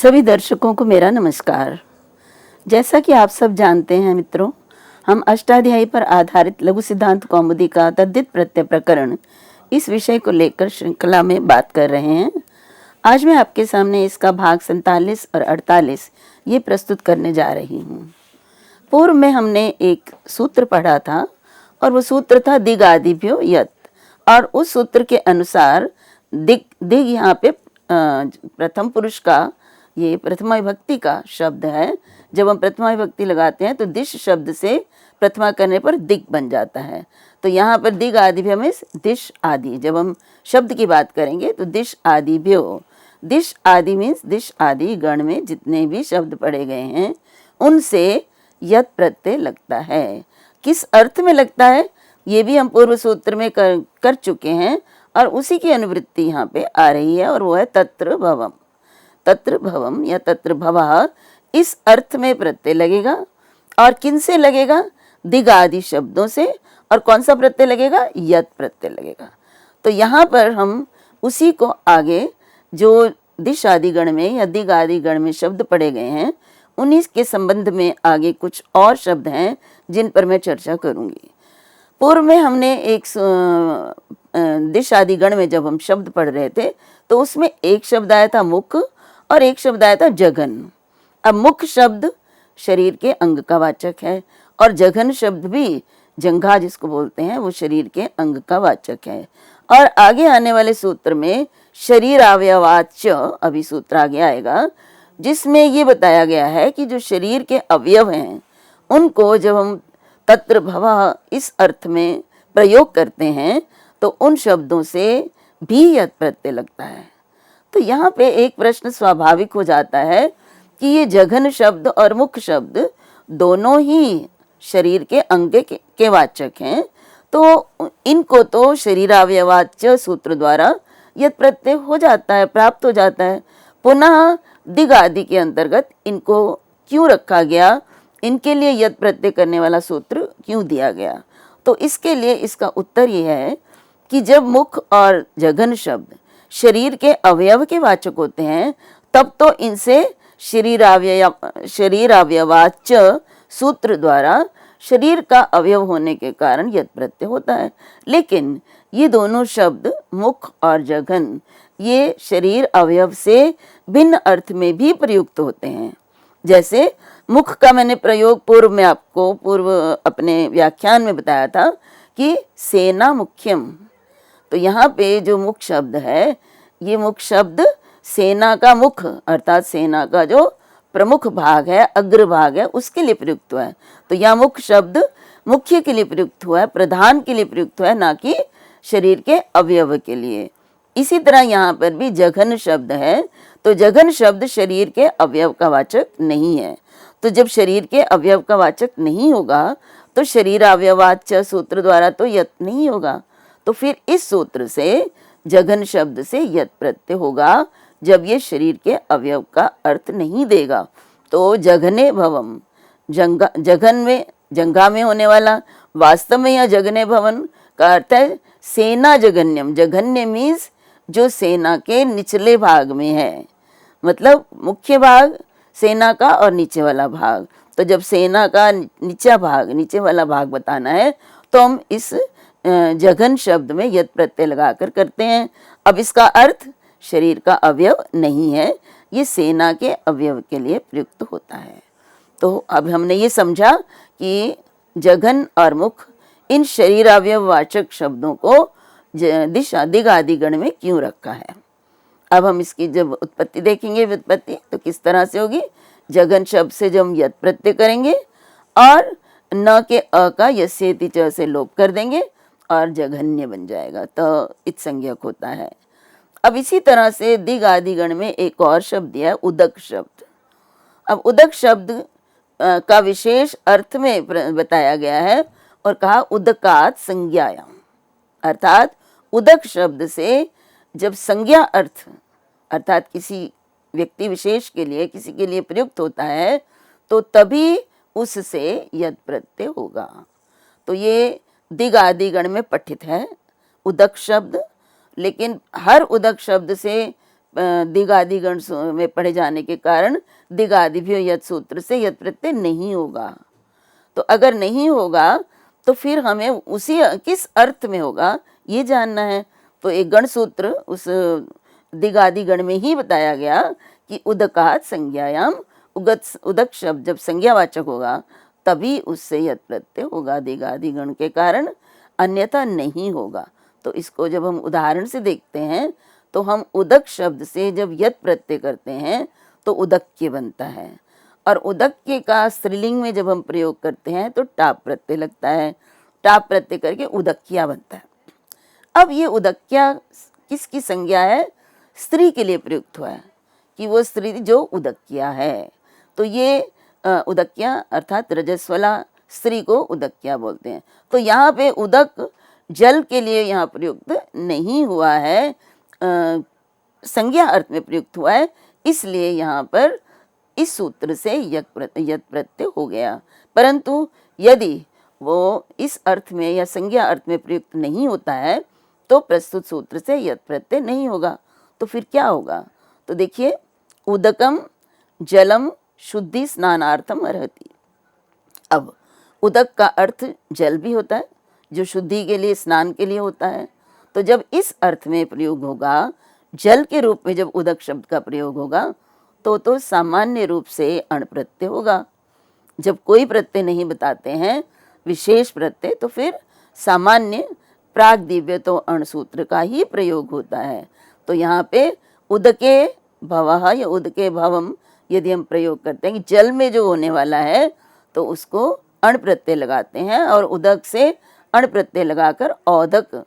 सभी दर्शकों को मेरा नमस्कार। जैसा कि आप सब जानते हैं मित्रों, हम अष्टाध्यायी पर आधारित लघु सिद्धांत कौमुदी का तद्धित प्रत्यय प्रकरण इस विषय को लेकर श्रृंखला में बात कर रहे हैं। आज मैं आपके सामने इसका भाग 47 और 48 ये प्रस्तुत करने जा रही हूँ। पूर्व में हमने एक सूत्र पढ़ा था और वो सूत्र था दिग आदिभ्यो यत, और उस सूत्र के अनुसार दिग यहाँ पे प्रथम पुरुष का, ये प्रथमा विभक्ति का शब्द है। जब हम प्रथमा विभक्ति लगाते हैं तो दिश शब्द से प्रथमा करने पर दिग बन जाता है। तो यहाँ पर दिग आदिभ्यो में दिश आदि, जब हम शब्द की बात करेंगे तो दिश आदिभ्यो, दिश आदि मीन्स दिश आदि गण में जितने भी शब्द पढ़े गए हैं उनसे यत प्रत्यय लगता है। किस अर्थ में लगता है ये भी हम पूर्व सूत्र में कर चुके हैं, और उसी की अनुवृत्ति यहाँ पे आ रही है, और वो है तत्र भवम। तत्र भवम या तत्र भवः, इस अर्थ में प्रत्यय लगेगा। और किन से लगेगा? दिग आदि शब्दों से। और कौन सा प्रत्यय लगेगा? यत प्रत्यय लगेगा। तो यहाँ पर हम उसी को आगे जो दिश आदि गण में या दिग आदि गण में शब्द पढ़े गए हैं उन्हीं के संबंध में आगे कुछ और शब्द हैं जिन पर मैं चर्चा करूंगी। पूर्व में हमने एक दिश आदि गण में जब हम शब्द पढ़ रहे थे तो उसमें एक शब्द आया था मुख और एक शब्द आया था जघन। अब मुख शब्द शरीर के अंग का वाचक है, और जघन शब्द भी जंघा जिसको बोलते हैं वो शरीर के अंग का वाचक है। और आगे आने वाले सूत्र में शरीर अवयवाच्य अभी सूत्र आगे आएगा, जिसमें ये बताया गया है कि जो शरीर के अवयव हैं उनको जब हम तत्र भवः इस अर्थ में प्रयोग करते हैं तो उन शब्दों से भी यत प्रत्यय लगता है। तो यहाँ पे एक प्रश्न स्वाभाविक हो जाता है कि ये जघन शब्द और मुख शब्द दोनों ही शरीर के अंग के वाचक हैं, तो इनको तो शरीरावयवाच्य सूत्र द्वारा यत प्रत्यय हो जाता है, प्राप्त हो जाता है। पुनः दिग आदि के अंतर्गत इनको क्यों रखा गया, इनके लिए यत प्रत्यय करने वाला सूत्र क्यों दिया गया? तो इसके लिए इसका उत्तर यह है कि जब मुख और जघन शब्द शरीर के अवयव के वाचक होते हैं तब तो इनसे शरीरावयवाच्य सूत्र द्वारा शरीर का अवयव होने के कारण यत प्रत्यय होता है। लेकिन ये दोनों शब्द मुख और जघन ये शरीर अवयव से भिन्न अर्थ में भी प्रयुक्त होते हैं। जैसे मुख का मैंने प्रयोग पूर्व अपने व्याख्यान में बताया था कि सेना मुख्यम। तो यहाँ पे जो मुख शब्द है, ये मुख शब्द सेना का मुख अर्थात सेना का जो प्रमुख भाग है, अग्र भाग है, उसके लिए प्रयुक्त हुआ है। तो यह मुख शब्द मुख्य के लिए प्रयुक्त हुआ है, प्रधान के लिए प्रयुक्त हुआ है, ना कि शरीर के अवयव के लिए। इसी तरह यहाँ पर भी जघन शब्द है, तो जघन शब्द शरीर के अवयव का वाचक नहीं है। तो जब शरीर के अवयव का वाचक नहीं होगा तो शरीर अवयवाच्य सूत्र द्वारा तो यत नहीं होगा। तो फिर इस सूत्र से जघन शब्द से यत प्रत्यय होगा जब ये शरीर के अवयव का अर्थ नहीं देगा। तो जघने भवम, जंघा में होने वाला, वास्तव में यह जघने भवन का अर्थ है सेना जघन्यम। जघन्य मीन्स जो सेना के निचले भाग में है, मतलब मुख्य भाग सेना का और नीचे वाला भाग। तो जब सेना का नीचे वाला भाग बताना है तो हम इस जघन शब्द में यत प्रत्यय लगाकर करते हैं। अब इसका अर्थ शरीर का अवयव नहीं है, ये सेना के अवयव के लिए प्रयुक्त होता है। तो अब हमने ये समझा कि जघन और मुख इन शरीर अवयव वाचक शब्दों को दिग आदि गण में क्यों रखा है। अब हम इसकी जब उत्पत्ति देखेंगे, व्युत्पत्ति, तो किस तरह से होगी। जघन शब्द से जब हम यत प्रत्यय करेंगे और न के अ का यस्येति च से लोप कर देंगे और जघन्य बन जाएगा, तो इत संज्ञक होता है। अब इसी तरह से दिग आदि गण में एक और शब्द दिया है उदक शब्द। अब उदक शब्द का विशेष अर्थ में बताया गया है और कहा उदकात संज्ञायाम, अर्थात उदक शब्द से जब संज्ञा अर्थ अर्थात किसी व्यक्ति विशेष के लिए, किसी के लिए प्रयुक्त होता है तो तभी उससे यद प्रत्यय होगा। तो ये दिग आदि गण में पठित है उदक शब्द, लेकिन हर उदक शब्द से दिगादिगण में पढ़े जाने के कारण दिगादिभ्यो यत सूत्र से यत प्रत्यय नहीं होगा। तो अगर नहीं होगा तो फिर हमें उसी किस अर्थ में होगा ये जानना है। तो एक गण सूत्र उस दिगादि गण में ही बताया गया कि उदकात संज्ञायाम, उदक शब्द जब संज्ञावाचक होगा तभी उससे यत प्रत्यय होगा दिगादि गण के कारण, अन्यथा नहीं होगा। तो इसको जब हम उदाहरण से देखते हैं तो हम उदक शब्द से जब यत प्रत्यय करते हैं तो उदक्य बनता है, और उदक्य का स्त्रीलिंग में जब हम प्रयोग करते हैं तो टाप प्रत्यय लगता है, टाप प्रत्यय करके उदक्या बनता है। अब ये उदक्या किसकी संज्ञा है? स्त्री के लिए प्रयुक्त हुआ है कि वो स्त्री जो उदक्या है। तो ये उदक्या अर्थात रजस्वला स्त्री को उदक्या बोलते हैं। तो यहाँ पे उदक जल के लिए यहाँ प्रयुक्त नहीं हुआ है, संज्ञा अर्थ में प्रयुक्त हुआ है, इसलिए यहाँ पर इस सूत्र से यत प्रत्यय हो गया। परंतु यदि वो इस अर्थ में या संज्ञा अर्थ में प्रयुक्त नहीं होता है तो प्रस्तुत सूत्र से यत प्रत्यय नहीं होगा। तो फिर क्या होगा? तो देखिए, उदकम जलम शुद्धि स्नानार्थम अर्हति। अब उदक का अर्थ जल भी होता है जो शुद्धि के लिए, स्नान के लिए होता है। तो जब इस अर्थ में प्रयोग होगा, जल के रूप में जब उदक शब्द का प्रयोग होगा तो सामान्य रूप से अण प्रत्यय होगा। जब कोई प्रत्यय नहीं बताते हैं विशेष प्रत्यय तो फिर सामान्य प्राग दिव्य तो अण सूत्र का ही प्रयोग होता है। तो यहाँ पे उदके भवः या उदके भवम यदि हम प्रयोग करते हैं कि जल में जो होने वाला है तो उसको अण प्रत्यय लगाते हैं, और उदक से अण प्रत्यय लगाकर औदक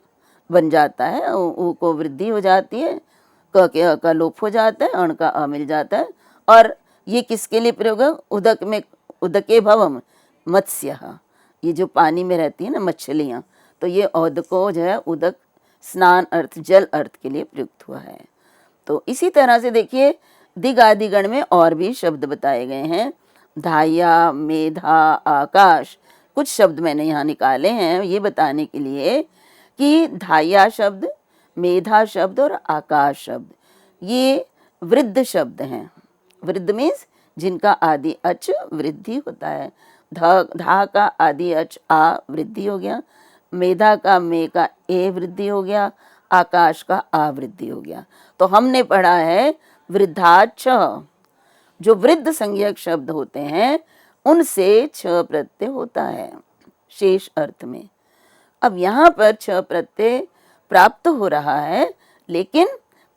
बन जाता है, उ को वृद्धि हो जाती है, क के अ का लोप हो जाता है, अण का अ मिल जाता है। और ये किसके लिए प्रयोग है? उदक में, उदके भवम मत्स्य, ये जो पानी में रहती है ना मछलियाँ, तो ये औदको जो है उदक स्नान अर्थ जल अर्थ के लिए प्रयुक्त हुआ है। तो इसी तरह से देखिए दिगादिगण में और भी शब्द बताए गए हैं। धाया, मेधा, आकाश, कुछ शब्द मैंने यहाँ निकाले हैं ये बताने के लिए कि धाया शब्द, मेधा शब्द और आकाश शब्द ये वृद्ध शब्द हैं। वृद्ध मीन्स जिनका आदि अच वृद्धि होता है। धा का आदि अच आ वृद्धि हो गया, मेधा का मे का ए वृद्धि हो गया, आकाश का आ वृद्धि हो गया। तो हमने पढ़ा है वृद्धाच्छ, जो वृद्ध संज्ञक शब्द होते हैं उनसे छ प्रत्यय होता है शेष अर्थ में। अब यहाँ पर छ प्रत्यय प्राप्त हो रहा है, लेकिन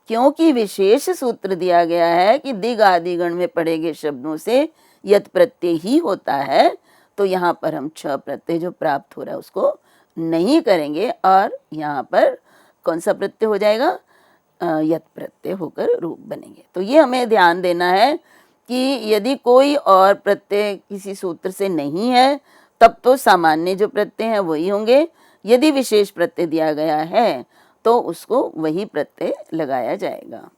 क्योंकि विशेष सूत्र दिया गया है कि दिग आदि गण में पढ़े गए शब्दों से यत प्रत्यय ही होता है, तो यहाँ पर हम छ प्रत्यय जो प्राप्त हो रहा है उसको नहीं करेंगे, और यहाँ पर कौन सा प्रत्यय हो जाएगा? यत प्रत्यय होकर रूप बनेंगे। तो ये हमें ध्यान देना है कि यदि कोई और प्रत्यय किसी सूत्र से नहीं है तब तो सामान्य जो प्रत्यय हैं वही होंगे, यदि विशेष प्रत्यय दिया गया है तो उसको वही प्रत्यय लगाया जाएगा।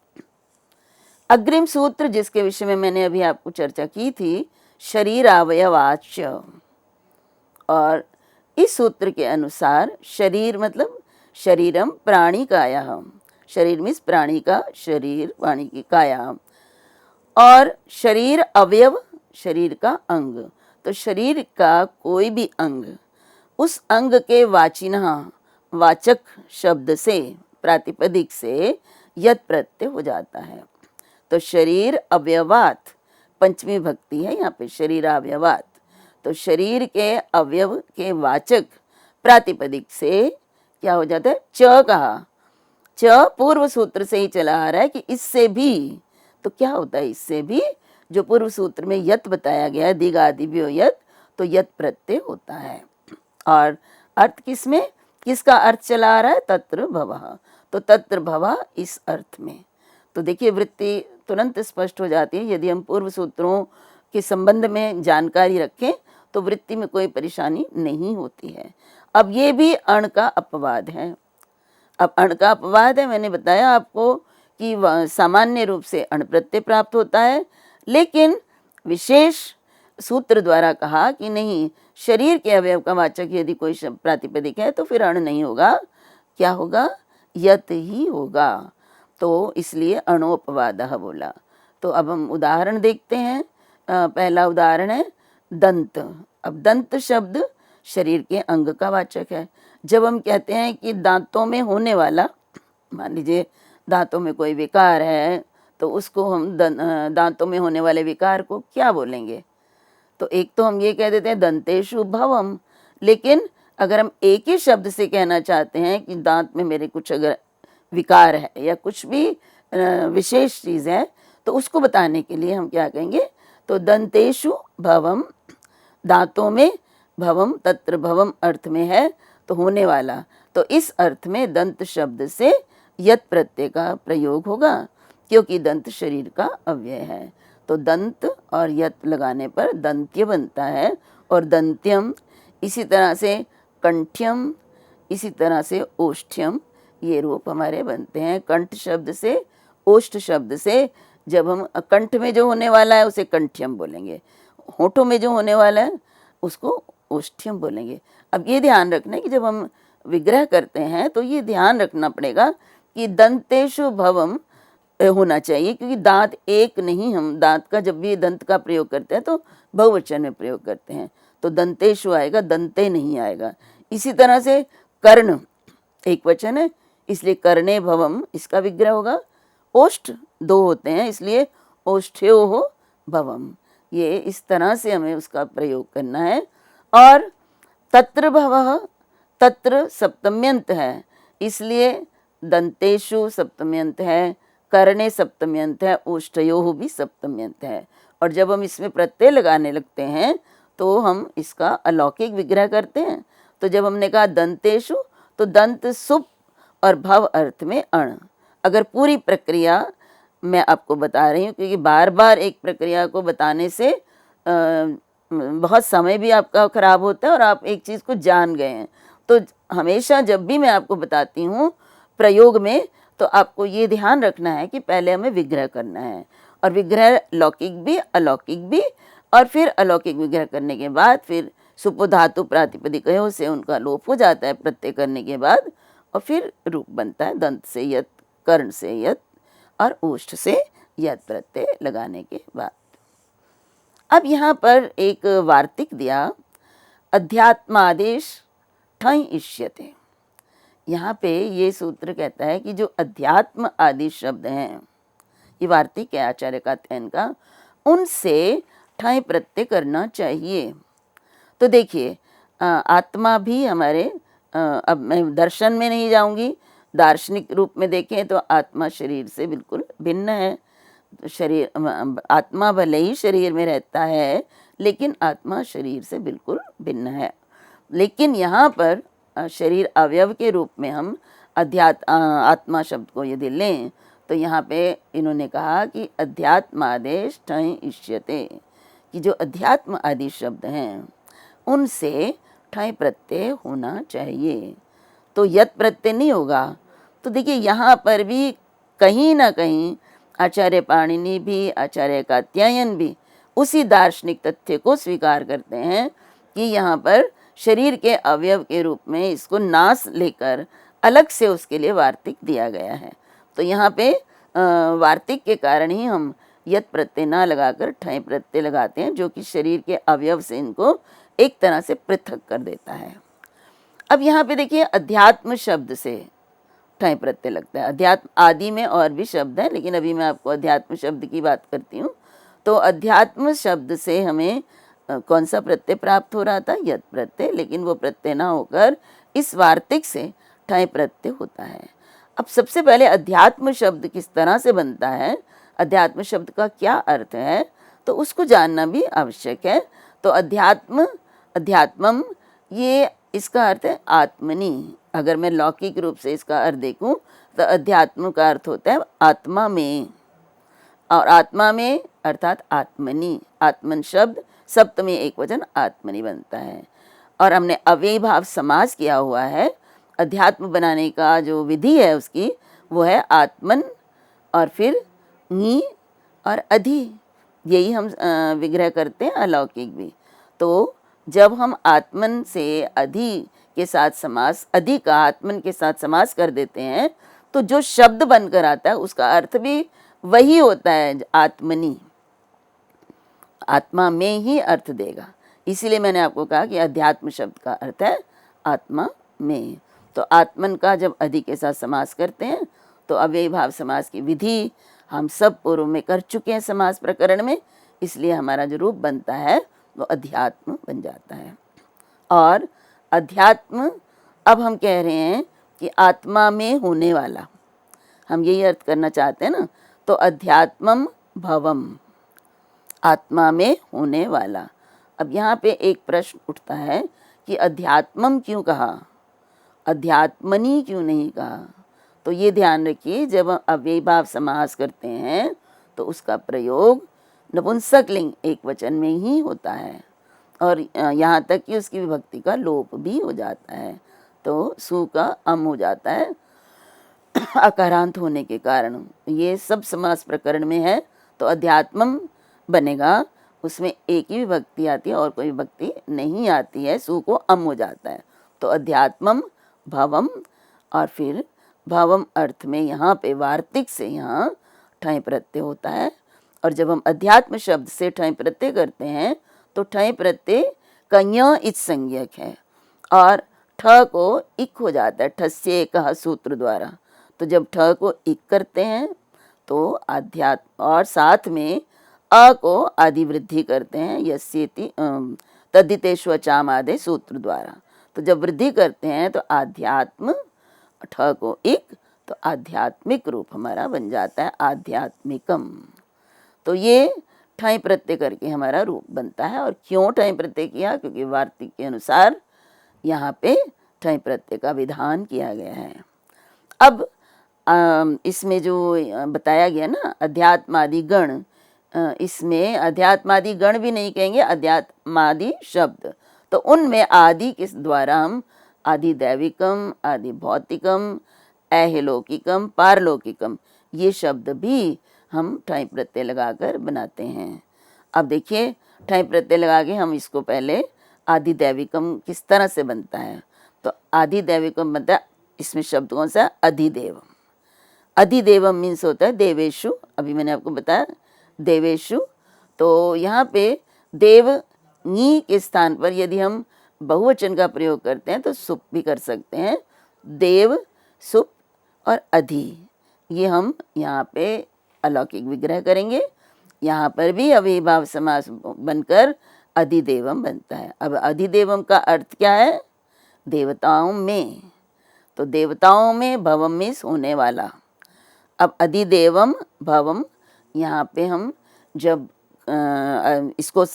अग्रिम सूत्र जिसके विषय में मैंने अभी आपको चर्चा की थी, शरीर अवयवाच्य, और इस सूत्र के अनुसार शरीर मतलब शरीरम प्राणी काया, शरीर मीन्स प्राणी का शरीर, प्राणी की काया, और शरीर अवयव शरीर का अंग। तो शरीर का कोई भी अंग उस अंग के वाचिनः वाचक शब्द से, प्रातिपदिक से यत प्रत्यय हो जाता है। तो शरीर अवयवात, पंचमी भक्ति है यहाँ पे, शरीर अवयवात, तो शरीर के अवयव के वाचक प्रातिपदिक से क्या हो जाता है? च कहा, च पूर्व सूत्र से ही चला आ रहा है कि इससे भी, तो क्या होता है इससे भी? जो पूर्व सूत्र में यत बताया गया है दिग आदिभ्यो यत, तो यत प्रत्यय होता है। और अर्थ किसमें, किसका अर्थ चला आ रहा है? तत्र भवः, तो तत्र भवः इस अर्थ में। तो देखिए वृत्ति तुरंत स्पष्ट हो जाती है, यदि हम पूर्व सूत्रों के संबंध में जानकारी रखें तो वृत्ति में कोई परेशानी नहीं होती है। अब ये भी अण का अपवाद है। अब अण का अपवाद है, मैंने बताया आपको कि सामान्य रूप से अण प्रत्यय प्राप्त होता है, लेकिन विशेष सूत्र द्वारा कहा कि नहीं, शरीर के अवयव का वाचक यदि कोई प्रातिपदिक है तो फिर अण नहीं होगा, क्या होगा? यत ही होगा। तो इसलिए अणोपवादः बोला। तो अब हम उदाहरण देखते हैं। पहला उदाहरण है दंत। अब दंत शब्द शरीर के अंग का वाचक है। जब हम कहते हैं कि दांतों में होने वाला, मान लीजिए दांतों में कोई विकार है, तो उसको हम दांतों में होने वाले विकार को क्या बोलेंगे? तो एक तो हम ये कह देते हैं दंतेषु भवम, लेकिन अगर हम एक ही शब्द से कहना चाहते हैं कि दांत में मेरे कुछ अगर विकार है या कुछ भी विशेष चीज़ है, तो उसको बताने के लिए हम क्या कहेंगे? तो दंतेषु भवम, दांतों में, भवम तत्र भवम अर्थ में है तो होने वाला, तो इस अर्थ में दंत शब्द से यत् प्रत्यय का प्रयोग होगा, क्योंकि दंत शरीर का अव्यय है। तो दंत और यत् लगाने पर दंत्य बनता है और दंत्यम, इसी तरह से कंठ्यम, इसी तरह से ओष्ठ्यम, ये रूप हमारे बनते हैं। कंठ शब्द से, ओष्ठ शब्द से, जब हम कंठ में जो होने वाला है उसे कंठ्यम बोलेंगे, होठों में जो होने वाला है उसको ओष्ठ्यम बोलेंगे। अब ये ध्यान रखना है कि जब हम विग्रह करते हैं तो ये ध्यान रखना पड़ेगा कि दंतेषु भवम होना चाहिए, क्योंकि दांत एक नहीं, हम दांत का जब भी दंत का प्रयोग करते हैं तो बहुवचन में प्रयोग करते हैं, तो दंतेषु आएगा, दंते नहीं आएगा। इसी तरह से कर्ण एक वचन है, इसलिए कर्णे भवम इसका विग्रह होगा। ओष्ठ दो होते हैं, इसलिए ओष्ठ्यो हो भवम, ये इस तरह से हमें उसका प्रयोग करना है। और तत्र भवः, तत्र सप्तम्यंत है, इसलिए दंतेषु सप्तम्यंत है, कर्णे सप्तम्यंत है, ओष्ठयोः भी सप्तम्यंत है। और जब हम इसमें प्रत्यय लगाने लगते हैं तो हम इसका अलौकिक विग्रह करते हैं। तो जब हमने कहा दंतेषु, तो दंत सुप और भव अर्थ में अण। अगर पूरी प्रक्रिया मैं आपको बता रही हूँ, क्योंकि बार बार एक प्रक्रिया को बताने से बहुत समय भी आपका खराब होता है और आप एक चीज़ को जान गए हैं। तो हमेशा जब भी मैं आपको बताती हूँ प्रयोग में, तो आपको ये ध्यान रखना है कि पहले हमें विग्रह करना है, और विग्रह लौकिक भी अलौकिक भी, और फिर अलौकिक विग्रह करने के बाद फिर सुपो धातु प्रातिपदिकयों से उनका लोप हो जाता है प्रत्यय करने के बाद, और फिर रूप बनता है दंत से यत्, कर्ण से यत् और ओष्ठ से यत् प्रत्यय लगाने के बाद। अब यहाँ पर एक वार्तिक दिया, अध्यात्मादेश ठञ् इष्यते। यहाँ पे ये सूत्र कहता है कि जो अध्यात्म आदि शब्द हैं, ये वार्तिक है आचार्य कात्यायन का, उनसे ठञ् प्रत्यय करना चाहिए। तो देखिए आत्मा भी हमारे, अब मैं दर्शन में नहीं जाऊंगी, दार्शनिक रूप में देखें तो आत्मा शरीर से बिल्कुल भिन्न है। शरीर, आत्मा भले ही शरीर में रहता है, लेकिन आत्मा शरीर से बिल्कुल भिन्न है। लेकिन यहाँ पर शरीर अवयव के रूप में हम आत्मा शब्द को यदि लें, तो यहाँ पे इन्होंने कहा कि अध्यात्मादेश ठञ् इष्यते, कि जो अध्यात्म आदि शब्द हैं उनसे ठञ् प्रत्यय होना चाहिए। तो यत् प्रत्यय नहीं होगा। तो देखिए यहाँ पर भी कहीं ना कहीं आचार्य पाणिनि भी, आचार्य कात्यायन भी उसी दार्शनिक तथ्य को स्वीकार करते हैं कि यहाँ पर शरीर के अवयव के रूप में इसको नास लेकर अलग से उसके लिए वार्तिक दिया गया है। तो यहाँ पे वार्तिक के कारण ही हम यत् प्रत्यय ना लगाकर ठञ् प्रत्यय लगाते हैं, जो कि शरीर के अवयव से इनको एक तरह से पृथक कर देता है। अब यहाँ पे देखिए अध्यात्म शब्द से ठञ् प्रत्यय लगता है। अध्यात्म आदि में और भी शब्द हैं, लेकिन अभी मैं आपको अध्यात्म शब्द की बात करती हूँ। तो अध्यात्म शब्द से हमें कौन सा प्रत्यय प्राप्त हो रहा था? यत् प्रत्यय, लेकिन वो प्रत्यय ना होकर इस वार्तिक से ठञ् प्रत्यय होता है। अब सबसे पहले अध्यात्म शब्द किस तरह से बनता है, अध्यात्म शब्द का क्या अर्थ है, तो उसको जानना भी आवश्यक है। तो अध्यात्म, अध्यात्मम, ये इसका अर्थ है आत्मनि। अगर मैं लौकिक रूप से इसका अर्थ देखूं तो अध्यात्म का अर्थ होता है आत्मा में, और आत्मा में अर्थात आत्मनि। आत्मन शब्द सप्तमी एक वचन आत्मनि बनता है। और हमने अव्ययी भाव समास किया हुआ है। अध्यात्म बनाने का जो विधि है उसकी, वो है आत्मन और फिर नी और अधि, यही हम विग्रह करते हैं अलौकिक भी। तो जब हम आत्मन से अधि के साथ समास, अधि का आत्मन के साथ समास कर देते हैं, तो जो शब्द बनकर आता है उसका अर्थ भी वही होता है, आत्मनि, आत्मा में ही अर्थ देगा। इसीलिए मैंने आपको कहा कि अध्यात्म शब्द का अर्थ है आत्मा में। तो आत्मन का जब अधि के साथ समास करते हैं तो अव्ययी भाव समास की विधि हम सब पूर्व में कर चुके हैं समास प्रकरण में, इसलिए हमारा जो रूप बनता है वो अध्यात्म बन जाता है। और अध्यात्म, अब हम कह रहे हैं कि आत्मा में होने वाला, हम यही अर्थ करना चाहते हैं ना, तो अध्यात्मम भवम, आत्मा में होने वाला। अब यहाँ पे एक प्रश्न उठता है कि अध्यात्मम क्यों कहा, अध्यात्मनि क्यों नहीं कहा। तो ये ध्यान रखिए, जब हम अव्ययी भाव समास करते हैं तो उसका प्रयोग नपुंसक लिंग एक वचन में ही होता है, और यहाँ तक कि उसकी विभक्ति का लोप भी हो जाता है। तो सु का अम हो जाता है अकारांत होने के कारण। ये सब समास प्रकरण में है। तो अध्यात्मम बनेगा, उसमें एक ही विभक्ति आती है और कोई विभक्ति नहीं आती है, सु को अम हो जाता है। तो अध्यात्मम भवम, और फिर भवम अर्थ में यहाँ पे वार्तिक से यहाँ ठय प्रत्यय होता है। और जब हम अध्यात्म शब्द से ठय प्रत्यय करते हैं तो ठय प्रत्यय का य इच संज्ञक है और ठ को इक हो जाता है, ठस्य कहा सूत्र द्वारा। तो जब ठ को इक करते हैं तो अध्यात्म, और साथ में अ को आदि वृद्धि करते हैं यस्येति तद्धितेषु अचाम आदि सूत्र द्वारा। तो जब वृद्धि करते हैं तो आध्यात्म, ठ को इक, तो आध्यात्मिक रूप हमारा बन जाता है आध्यात्मिकम। तो ये ठय प्रत्यय करके हमारा रूप बनता है। और क्यों ठय प्रत्यय किया, क्योंकि वार्तिक के अनुसार यहाँ पे ठय प्रत्यय का विधान किया गया है। अब इसमें जो बताया गया ना अध्यात्मादि गण, इसमें अध्यात्मादि गण भी नहीं कहेंगे, अध्यात्मादि शब्द। तो उनमें आदि किस द्वारा हम आदि दैविकम, आदि भौतिकम, ऐहिलौकिकम, पारलौकिकम, ये शब्द भी हम ठय प्रत्यय लगाकर बनाते हैं। अब देखिए ठय प्रत्यय लगा के हम इसको पहले आदि दैविकम किस तरह से बनता है। तो आदि दैविकम बनता है, इसमें शब्द कौन सा, अधिदेवम। अधिदेवम मीन्स होता है देवेशु, अभी मैंने आपको बताया देवेशु। तो यहाँ पे देव नी के स्थान पर यदि हम बहुवचन का प्रयोग करते हैं तो सुप भी कर सकते हैं, देव, सुप और अधि, ये हम यहाँ पे अलौकिक विग्रह करेंगे। यहाँ पर भी अव्ययी भाव समास बनकर अधिदेवम बनता है। अब अधिदेवम का अर्थ क्या है, देवताओं में। तो देवताओं में भवम मीन्स होने वाला। अब अधिदेवम भवम, यहाँ पे हम जब इसको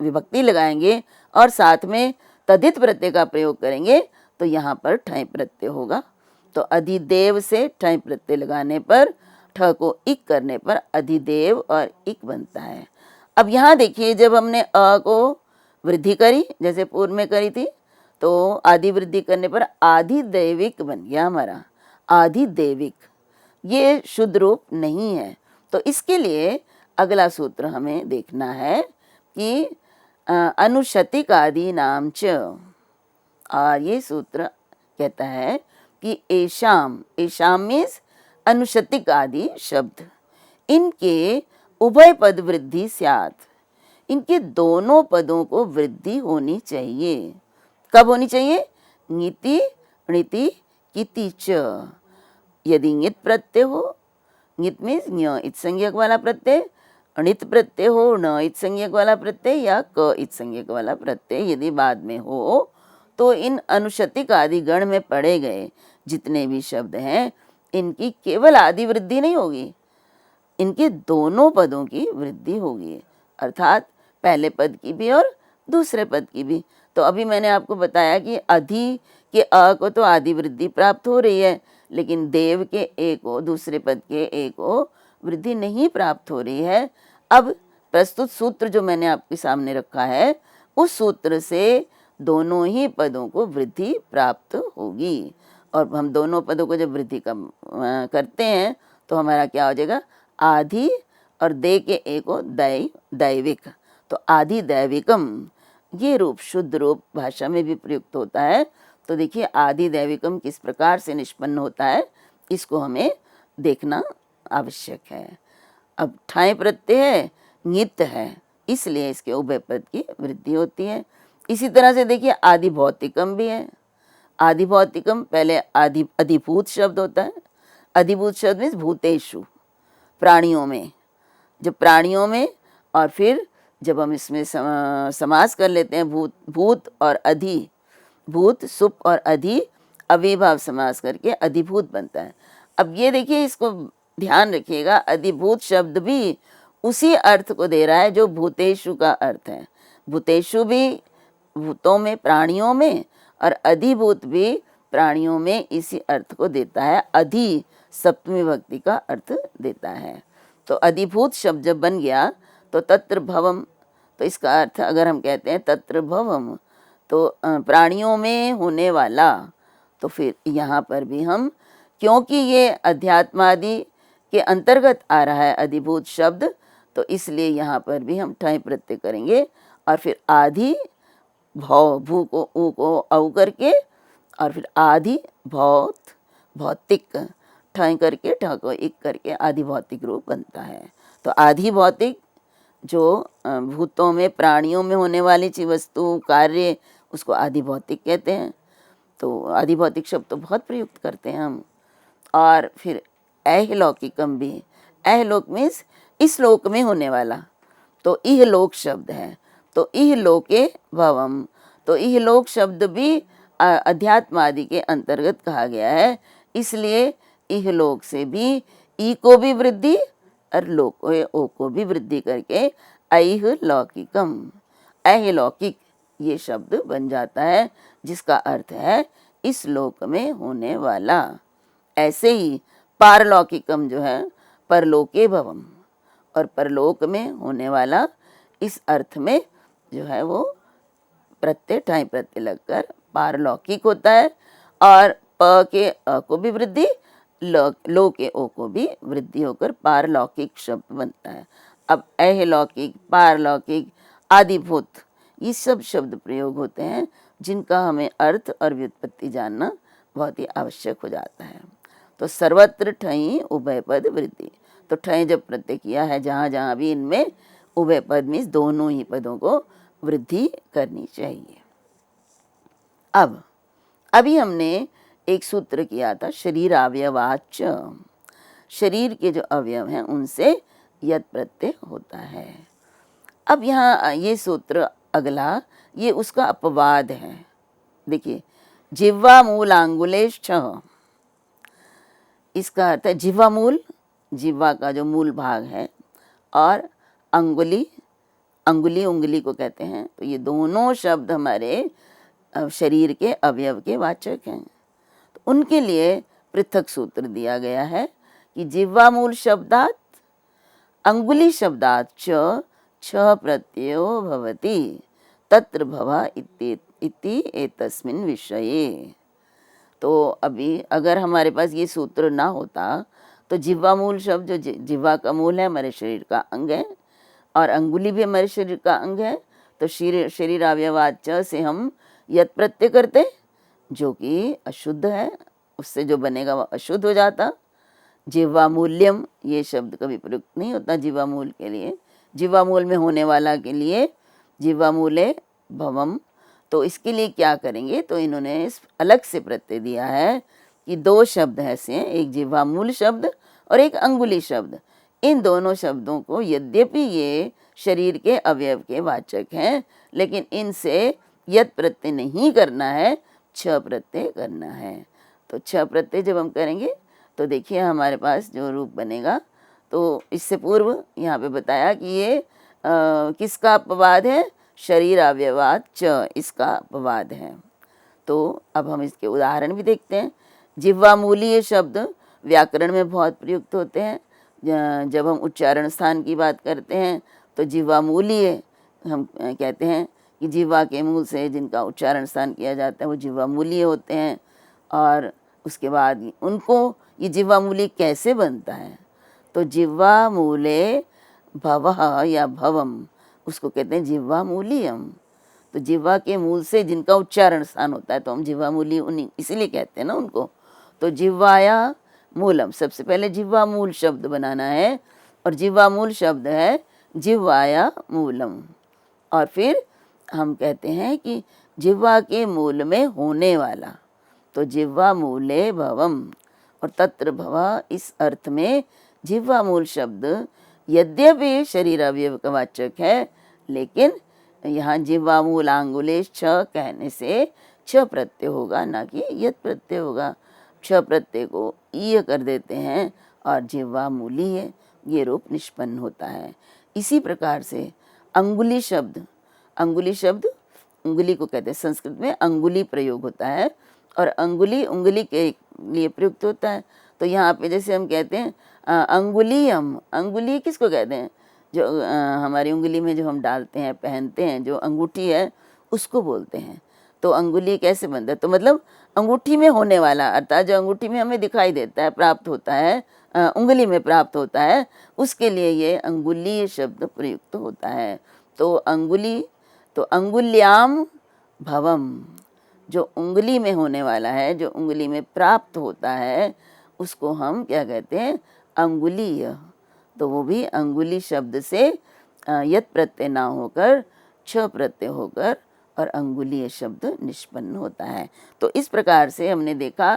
विभक्ति लगाएंगे और साथ में तद्धित प्रत्यय का प्रयोग करेंगे तो यहाँ पर ठय प्रत्यय होगा। तो अधिदेव से ठय प्रत्यय लगाने पर, ठ को इक करने पर अधिदेव और इक बनता है। अब यहाँ देखिए, जब हमने अ को वृद्धि करी जैसे पूर्व में करी थी, तो आदि वृद्धि करने पर आधिदैविक बन गया हमारा, आधिदैविक। ये शुद्ध रूप नहीं है। तो इसके लिए अगला सूत्र हमें देखना है कि अनुशतिक आदि नाम च, और ये सूत्र कहता है कि एशाम, एशाम मीन्स अनुशतिक आदि शब्द, इनके उभय पद वृद्धि स्यात्, इनके दोनों पदों को वृद्धि होनी चाहिए। कब होनी चाहिए, ङिति, णिति, किति च। यदि ङित प्रत्यय हो, ङित मीन्स ञ इत संज्ञक वाला प्रत्यय, अणित प्रत्यय हो, न इत संज्ञक वाला प्रत्यय, या क इत संज्ञक वाला प्रत्यय यदि बाद में हो, तो इन अनुशतिक आदि गण में पढ़े गए जितने भी शब्द हैं इनकी केवल आदि वृद्धि नहीं होगी, इनके दोनों पदों की वृद्धि होगी, अर्थात पहले पद की भी और दूसरे पद की भी। तो अभी मैंने आपको बताया कि अधि के अ को तो आदि वृद्धि प्राप्त हो रही है, लेकिन देव के ए को, दूसरे पद के ए को वृद्धि नहीं प्राप्त हो रही है। अब प्रस्तुत सूत्र जो मैंने आपके सामने रखा है, उस सूत्र से दोनों ही पदों को वृद्धि प्राप्त होगी। और हम दोनों पदों को जब वृद्धि करते हैं तो हमारा क्या हो जाएगा, आधि और दे के ए को दैविक, तो आधि दैविकम, ये रूप शुद्ध रूप भाषा में भी प्रयुक्त होता है। तो देखिए आदि दैविकम किस प्रकार से निष्पन्न होता है, इसको हमें देखना आवश्यक है। अब ठाई प्रत्यय है, नित्य है, इसलिए इसके उभय पद की वृद्धि होती है। इसी तरह से देखिए आदि भौतिकम भी है। आदि भौतिकम पहले अधिभूत शब्द होता है। अधिभूत शब्द मीन्स भूतेषु, प्राणियों में। जब प्राणियों में, और फिर जब हम इसमें समास कर लेते हैं भूत और अधि, भूत सुप और अधि अव्ययभाव समास करके अधिभूत बनता है। अब ये देखिए, इसको ध्यान रखिएगा, अधिभूत शब्द भी उसी अर्थ को दे रहा है जो भूतेषु का अर्थ है। भूतेषु भी भूतों में, प्राणियों में, और अधिभूत भी प्राणियों में इसी अर्थ को देता है। अधि सप्तमी विभक्ति का अर्थ देता है। तो अधिभूत शब्द जब बन गया तो तत्र भवम, तो इसका अर्थ अगर हम कहते हैं तत्र भवम तो प्राणियों में होने वाला, तो फिर यहाँ पर भी हम, क्योंकि ये अध्यात्मादि के अंतर्गत आ रहा है अधिभूत शब्द, तो इसलिए यहाँ पर भी हम ठय प्रत्यय करेंगे और फिर आधि भौ, भू को ऊ को औ करके, और फिर आधि भौत भौतिक ठय करके ठ को इक करके आधि भौतिक रूप बनता है। तो आधि भौतिक जो भूतों में, प्राणियों में होने वाली चीज, वस्तु, कार्य, उसको आधि भौतिक कहते हैं। तो आधि भौतिक शब्द तो बहुत प्रयुक्त करते हैं हम। और फिर अहलौकिकम भी, अहलोक मीन्स इस लोक में होने वाला, तो इहलोक शब्द है। तो इहलोके भवम, तो इहलोक शब्द भी अध्यात्म आदि के अंतर्गत कहा गया है, इसलिए इहलोक से भी ई को भी वृद्धि और लोक ओ को भी वृद्धि करके ऐह लौकिकम, अहलौकिक ये शब्द बन जाता है, जिसका अर्थ है इस लोक में होने वाला। ऐसे ही पारलौकिकम जो है परलोके भवम, और परलोक में होने वाला, इस अर्थ में जो है वो प्रत्यय ठाई प्रत्यय लगकर पारलौकिक होता है। और प के अ को भी वृद्धि, लो के ओ को भी वृद्धि होकर पारलौकिक शब्द बनता है। अब अहलौकिक, पारलौकिक, आदिभूत, ये सब शब्द प्रयोग होते हैं जिनका हमें अर्थ और व्युत्पत्ति जानना बहुत ही आवश्यक हो जाता है। तो सर्वत्र ठई उभय पद वृद्धि, तो ठय जब प्रत्यय किया है जहाँ जहाँ भी इनमें उभय पद मीन्स दोनों ही पदों को वृद्धि करनी चाहिए। अब अभी हमने एक सूत्र किया था शरीर अवयवाच, शरीर के जो अवयव हैं उनसे यत प्रत्यय होता है। अब यहाँ ये सूत्र अगला, ये उसका अपवाद है। देखिए, जिह्वा मूल आंगुलेश छः, इसका अर्थ है जिह्वा मूल, जिह्वा का जो मूल भाग है, और अंगुली, अंगुली उंगली को कहते हैं। तो ये दोनों शब्द हमारे शरीर के अवयव के वाचक हैं। तो उनके लिए पृथक सूत्र दिया गया है कि जिह्वा मूल शब्दात अंगुली शब्दात च छ प्रत्ययो भवति तत्र भवा इति एतस्मिन् विषये। तो अभी अगर हमारे पास ये सूत्र ना होता तो जिह्वा मूल शब्द, जो जिह्वा का मूल है, हमारे शरीर का अंग है, और अंगुली भी हमारे शरीर का अंग है। तो शरीर अवयवाच से हम यत प्रत्यय करते, जो कि अशुद्ध है, उससे जो बनेगा वह अशुद्ध हो जाता। जिह्वा मूल्यम ये शब्द कभी प्रयुक्त नहीं होता जिह्वा मूल के लिए। जिह्वा मूल में होने वाला के लिए जिह्वा मूले भवम। तो इसके लिए क्या करेंगे, तो इन्होंने अलग से प्रत्यय दिया है कि दो शब्द ऐसे हैं, एक जिह्वा मूल शब्द और एक अंगुली शब्द। इन दोनों शब्दों को यद्यपि ये शरीर के अवयव के वाचक हैं, लेकिन इनसे यत प्रत्यय नहीं करना है, छ प्रत्यय करना है। तो छ प्रत्यय जब हम करेंगे तो देखिए हमारे पास जो रूप बनेगा। तो इससे पूर्व यहाँ पे बताया कि ये किसका अपवाद है, शरीर अवयवात च, इसका अपवाद है। तो अब हम इसके उदाहरण भी देखते हैं। जिह्वा मूली ये शब्द व्याकरण में बहुत प्रयुक्त होते हैं। जब हम उच्चारण स्थान की बात करते हैं तो जिह्वा मूलीय हम कहते हैं कि जिह्वा के मूल से जिनका उच्चारण स्थान किया जाता है वो जिह्वा मूलीय होते हैं। और उसके बाद उनको ये जिह्वा मूली कैसे बनता है, तो जिह्वा मूले भवः या भवम, उसको कहते हैं जिह्वा मूलियम। तो जिह्वा के मूल से जिनका उच्चारण स्थान होता है तो हम जिह्वा मूली उन्हीं इसीलिए कहते हैं ना उनको। तो जिह्वाया मूलम। सबसे पहले जिह्वा मूल शब्द बनाना है और जिह्वा मूल शब्द है जिह्वाया मूलम। और फिर हम कहते हैं कि जिह्वा के मूल में होने वाला, तो जिह्वा मूले भवम। और तत्र भव इस अर्थ में जिह्वा मूल शब्द यद्यपि शरीर अवयव का वाचक है, लेकिन यहाँ जिह्वा मूल आंगुलेश छ कहने से छ प्रत्यय होगा, ना कि यत प्रत्यय होगा। छ प्रत्यय को ईय कर देते हैं और जिह्वा मूली है, ये रूप निष्पन्न होता है। इसी प्रकार से अंगुली शब्द, अंगुली शब्द उंगली को कहते हैं, संस्कृत में अंगुली प्रयोग होता है और अंगुली उंगली के लिए प्रयुक्त होता है। तो यहाँ पे जैसे हम कहते हैं अंगुलीयम, अंगुली किसको कहते हैं? जो हमारी उंगली में जो हम डालते हैं, पहनते हैं, जो अंगूठी है उसको बोलते हैं। तो अंगुली कैसे बनता है? तो मतलब अंगूठी में होने वाला, अर्थात जो अंगूठी में हमें दिखाई देता है, प्राप्त होता है, उंगली में प्राप्त होता है, उसके लिए ये अंगुलीय शब्द प्रयुक्त होता है। तो अंगुली, तो अंगुल्याम भवम, जो उंगली में होने वाला है, जो उंगली में प्राप्त होता है, उसको हम क्या कहते हैं? अंगुलीय। तो वो भी अंगुली शब्द से यत प्रत्यय ना होकर छ प्रत्यय होकर और अंगुलीय शब्द निष्पन्न होता है। तो इस प्रकार से हमने देखा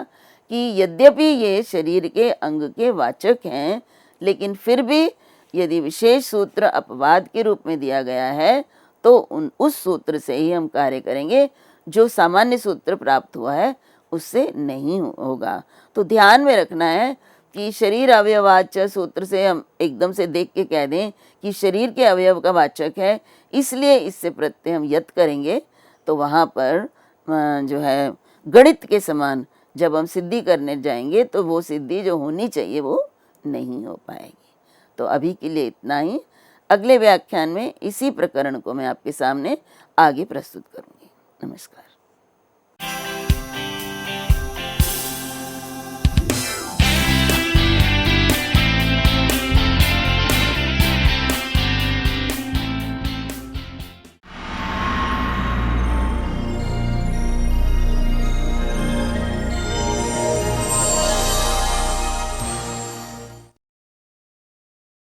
कि यद्यपि ये शरीर के अंग के वाचक हैं, लेकिन फिर भी यदि विशेष सूत्र अपवाद के रूप में दिया गया है तो उस सूत्र से ही हम कार्य करेंगे, जो सामान्य सूत्र प्राप्त हुआ है उससे नहीं होगा। तो ध्यान में रखना है कि शरीर अवयववाच्य सूत्र से हम एकदम से देख के कह दें कि शरीर के अवयव का वाचक है, इसलिए इससे प्रत्यय हम यत करेंगे, तो वहाँ पर जो है गणित के समान जब हम सिद्धि करने जाएंगे तो वो सिद्धि जो होनी चाहिए वो नहीं हो पाएगी। तो अभी के लिए इतना ही। अगले व्याख्यान में इसी प्रकरण को मैं आपके सामने आगे प्रस्तुत करूँगी। नमस्कार।